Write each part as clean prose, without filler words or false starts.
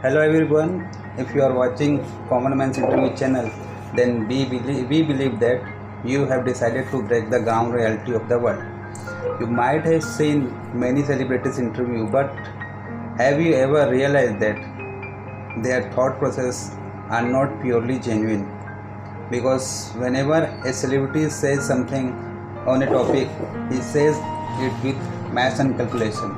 Hello everyone. If you are watching Common Man's Interview channel, then we believe that you have decided to break the ground reality of the world. You might have seen many celebrities interview, but have you ever realized that their thought process are not purely genuine? Because whenever a celebrity says something on a topic, he says it with math and calculation.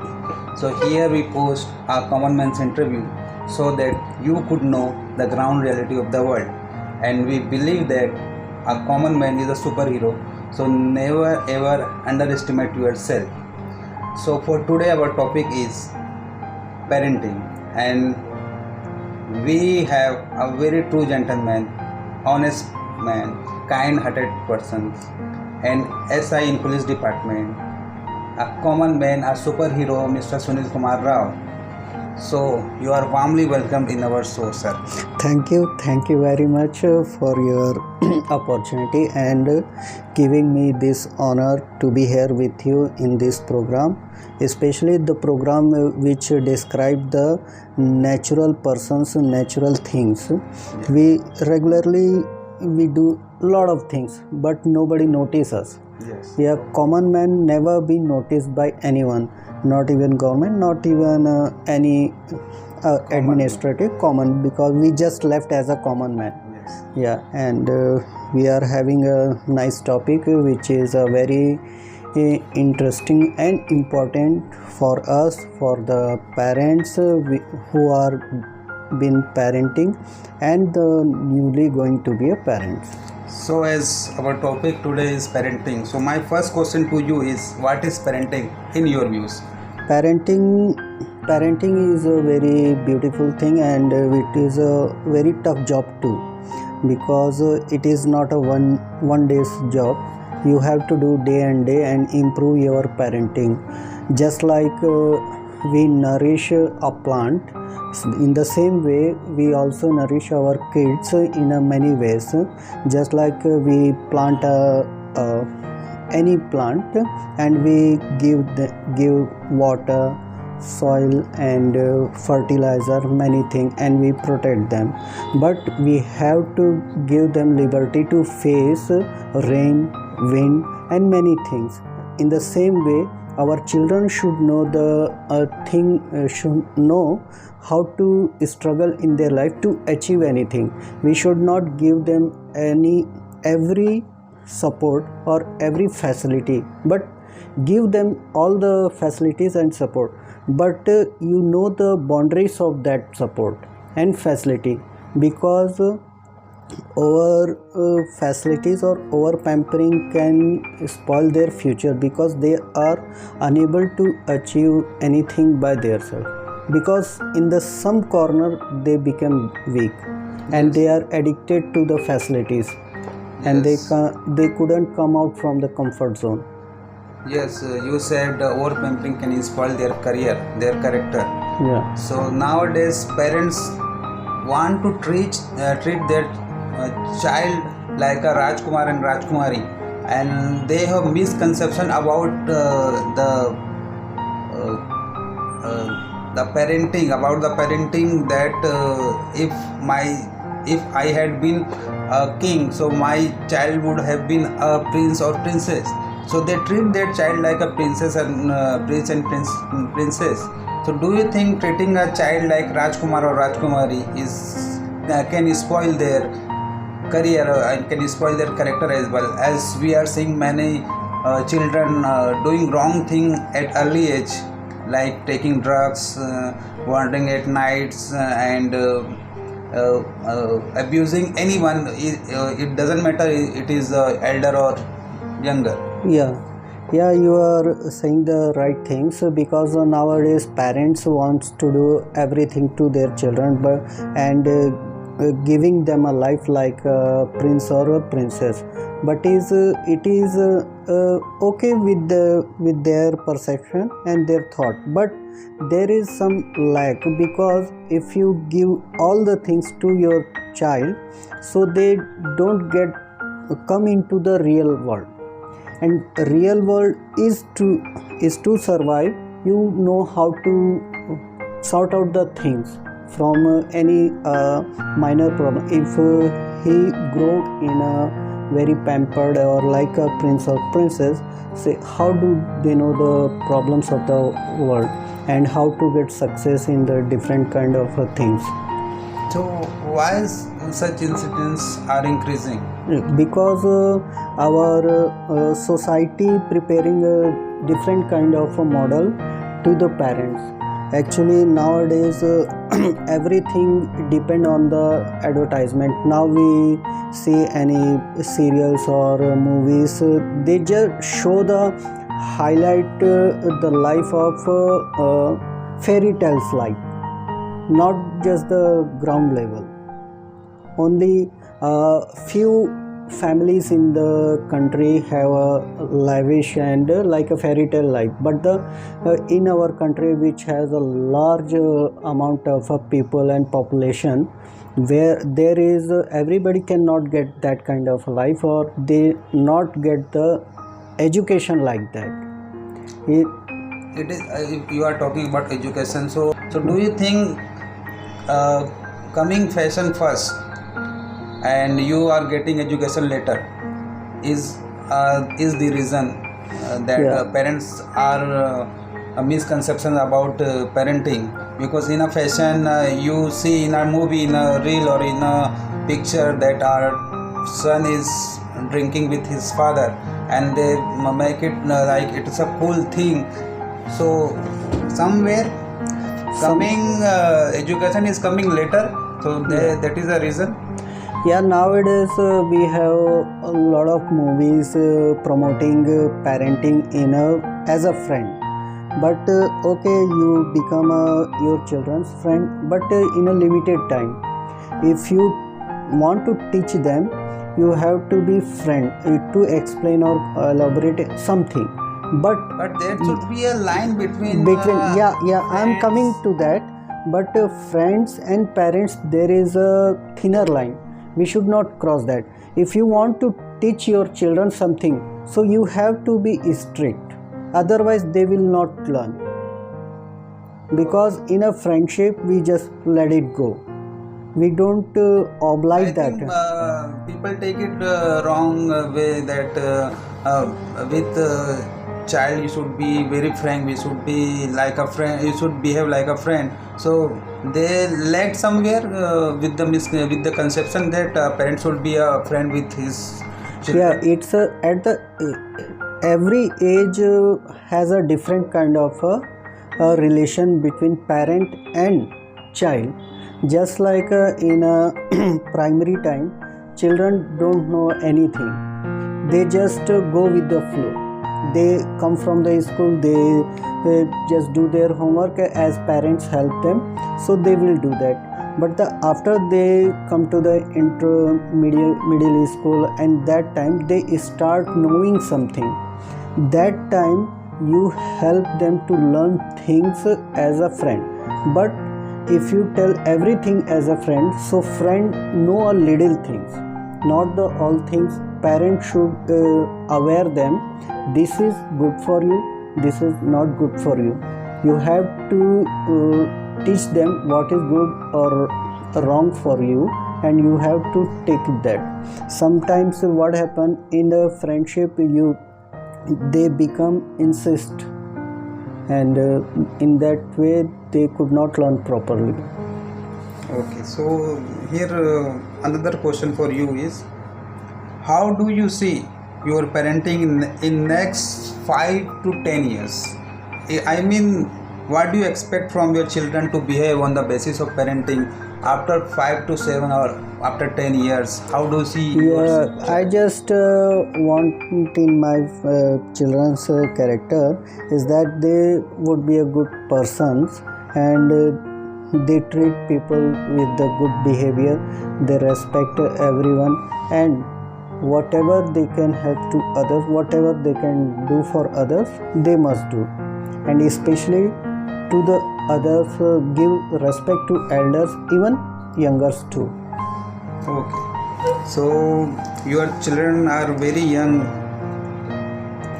So here we post our common man's interview so that you could know the ground reality of the world. And we believe that a common man is a superhero. So never ever underestimate yourself. So for today our topic is parenting, and we have a very true gentleman, honest man, kind-hearted person, and SI in police department, a common man, a superhero, Mr. Sunil Kumar Rao. So you are warmly welcomed in our show, sir. Thank you very much for your opportunity and giving me this honor to be here with you in this program, especially the program which describe the natural persons, natural things. We regularly we do lot of things, but nobody notice us. Yes. We are common man, never been noticed by anyone, not even government, not even any administrative common, because we just left as a common man. Yes. Yeah, and we are having a nice topic which is a very interesting and important for us, for the parents who are been parenting and the newly going to be a parents. So as our topic today is parenting, so my first question to you is, what is parenting in your views? Parenting is a very beautiful thing, and it is a very tough job too, because it is not a one day's job. You have to do day and day and improve your parenting, just like we nourish a plant. In the same way, we also nourish our kids in a many ways, just like we plant any plant, and we give water, soil, and fertilizer, many things, and we protect them. But we have to give them liberty to face rain, wind, and many things. In the same way, our children should know should know how to struggle in their life to achieve anything. We should not give them every support or every facility, but give them all the facilities and support, but you know the boundaries of that support and facility, because over facilities or over pampering can spoil their future, because they are unable to achieve anything by themselves, because in the some corner they become weak and they are addicted to the facilities, and Yes. they couldn't come out from the comfort zone. Yes, you said over pampering can spoil their career, their character. Yeah. So nowadays parents want to treat their child like a Rajkumar and Rajkumari, and they have misconception about uh, the parenting, that if I had been a king, so my child would have been a prince or princess. So they treat their child like a princess and princess. So do you think treating a child like Rajkumar or Rajkumari can spoil their career and can spoil their character as well, as we are seeing many children doing wrong thing at early age, like taking drugs, wandering at nights, and abusing anyone. It doesn't matter it is elder or younger. Yeah, you are saying the right things, because nowadays parents wants to do everything to their children, but and giving them a life like a prince or a princess, but it is okay with their perception and their thought, but there is some lack, because if you give all the things to your child, so they don't come into the real world, and real world is to survive. You know how to sort out the things. from any minor problem. If he grow in a very pampered or like a prince or princess, say how do they know the problems of the world and how to get success in the different kind of things? So why such incidents are increasing? Because our society preparing a different kind of a model to the parents. Actually nowadays everything depend on the advertisement. Now we see any serials or movies, they just show the highlight the life of fairy tales life, not just the ground level. Only few families in the country have a lavish and like a fairy tale life, but the in our country, which has a large amount of people and population, where there is everybody cannot get that kind of life, or they not get the education like that. It is if you are talking about education, so do you think coming fashion first and you are getting education later is the reason that Yeah. parents are a misconception about parenting? Because in a fashion you see in a movie, in a reel or in a picture that our son is drinking with his father, and they make it like it's a cool thing. So somewhere coming education is coming later, so that is the reason. Yeah, nowadays we have a lot of movies promoting parenting in as a friend. But okay, you become your children's friend, but in a limited time. If you want to teach them, you have to be friend to explain or elaborate something. But There should be a line between I'm coming to that. But friends and parents, there is a thinner line. We should not cross that. If you want to teach your children something, so you have to be strict, otherwise they will not learn. Because in a friendship we just let it go, we don't oblige I that. think people take it wrong way that with child you should be very frank, you should be like a friend, you should behave like a friend. So they led somewhere with the conception that parent should be a friend with his children. Yeah, it's at the every age has a different kind of a relation between parent and child. Just like in a primary time, children don't know anything, they just go with the flow. They come from the school, they just do their homework as parents help them, so they will do that. But after they come to the intermediate middle school, and that time they start knowing something, that time you help them to learn things as a friend. But if you tell everything as a friend, so friend know a little things, not the all things. Parents should aware them, this is good for you, this is not good for you. You have to teach them what is good or wrong for you, and you have to take that. Sometimes what happen in the friendship, they become insist, and in that way they could not learn properly. Okay, so here another question for you is, how do you see your parenting in next 5 to 10 years? I mean, what do you expect from your children to behave on the basis of parenting after 5 to 7 or after 10 years? How do you see yourself? I just want in my children's character is that they would be a good persons, and they treat people with the good behavior, they respect everyone, and whatever they can help to others, whatever they can do for others, they must do. And especially to the others, give respect to elders, even youngers too. Okay, so your children are very young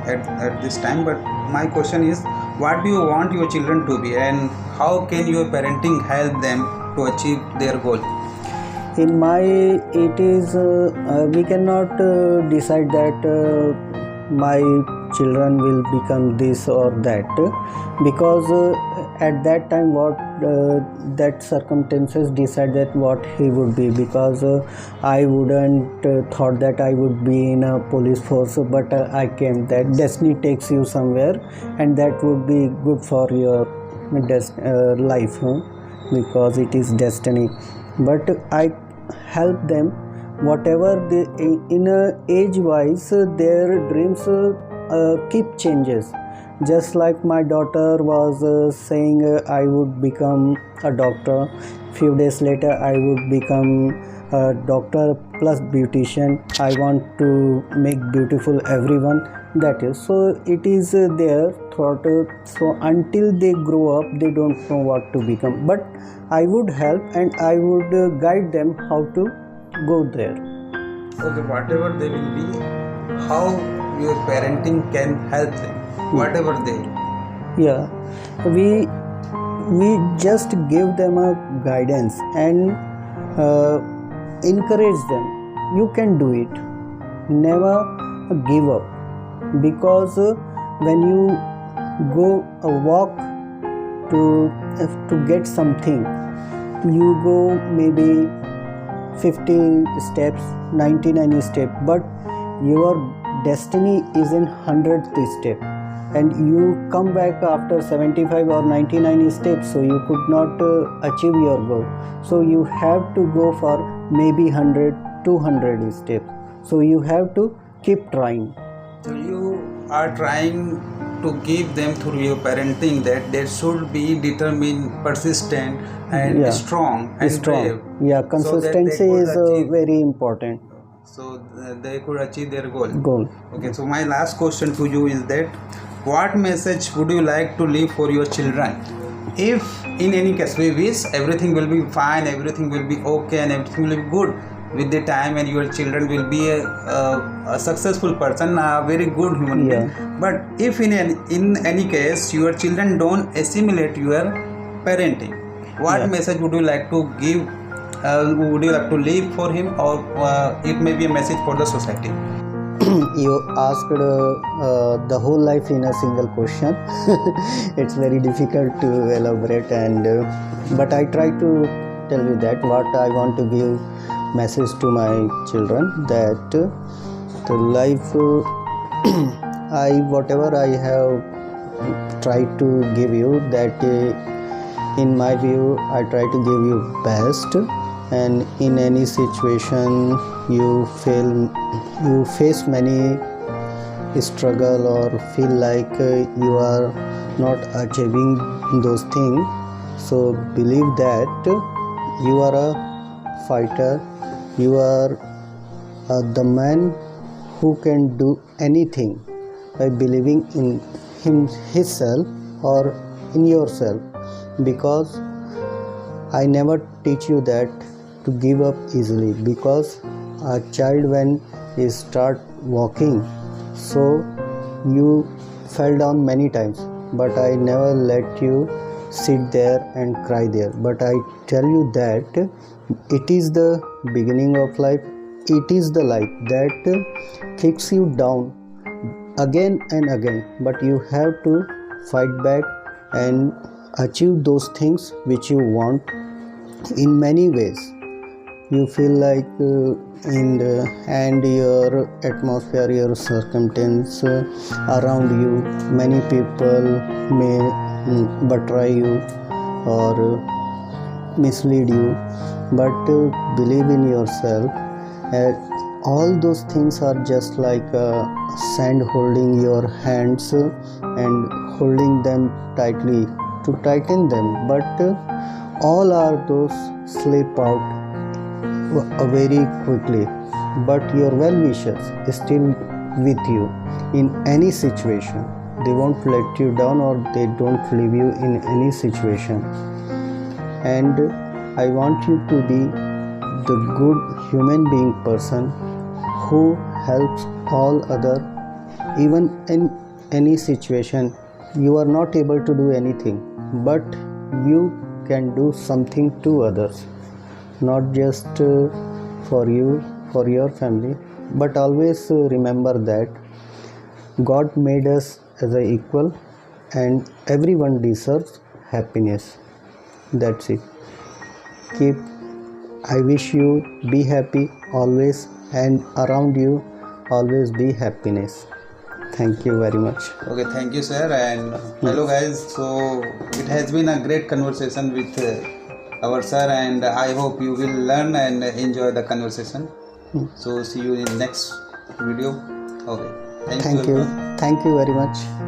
at this time, but my question is, what do you want your children to be, and how can your parenting help them to achieve their goal? In my, it is we cannot decide that my children will become this or that, because at that time what that circumstances decide that what he would be, because I wouldn't thought that I would be in a police force, but I came. That destiny takes you somewhere, and that would be good for your life, because it is destiny. But I help them whatever they, in age wise, their dreams keep changes. Just like my daughter was saying I would become a doctor, few days later I would become a doctor plus beautician. I want to make beautiful everyone. That is, so it is their thought. So until they grow up they don't know what to become, but I would help and I would guide them how to go there. Okay, whatever they will be, how your parenting can help them, whatever they. Yeah, we just give them a guidance and encourage them. You can do it. Never give up, because when you go a walk to get something, you go maybe 50 steps, 99 steps, but your destiny is in 100th step, and you come back after 75 or 99 steps, so you could not achieve your goal. So you have to go for maybe 100, 200 steps. So you have to keep trying. So you are trying to give them through your parenting that they should be determined, persistent, and Yeah. strong and brave. Yeah, so that they consistency could is achieve- very important So they could achieve their goal. goal. Okay, so my last question to you is that what message would you like to leave for your children? If in any case we wish everything will be fine, everything will be okay, and everything will be good with the time, and your children will be a successful person, a very good human being. But if in any case your children don't assimilate your parenting, what message would you like to give? Would you like to leave for him, or it may be a message for the society? You asked the whole life in a single question. It's very difficult to elaborate, and but I try to tell you that what I want to give message to my children, that the life whatever I have tried to give you, that in my view I try to give you best, and in any situation you face many struggle or feel like you are not achieving those things, so believe that you are a fighter, you are the man who can do anything by believing in himself or in yourself. Because I never teach you that to give up easily, because a child when he start walking, so you fell down many times, but I never let you sit there and cry there, but I tell you that it is the beginning of life, it is the life that kicks you down again and again, but you have to fight back and achieve those things which you want in many ways. You feel like and your atmosphere, your circumstance around you, many people may betray you or mislead you, but believe in yourself. All those things are just like sand holding your hands and holding them tightly to tighten them, but all are those slip out very quickly, but your well-wishers is still with you in any situation. They won't let you down, or they don't leave you in any situation. And I want you to be the good human being person who helps all other, even in any situation. You are not able to do anything, but you can do something to others, not just for you, for your family, but always remember that God made us as a equal and everyone deserves happiness. That's it. I wish you be happy always, and around you always be happiness. Thank you very much. Okay, thank you, sir. And hello, guys. So it has been a great conversation with our sir, and I hope you will learn and enjoy the conversation. So see you in next video. Okay, Thank you. everyone. Thank you very much.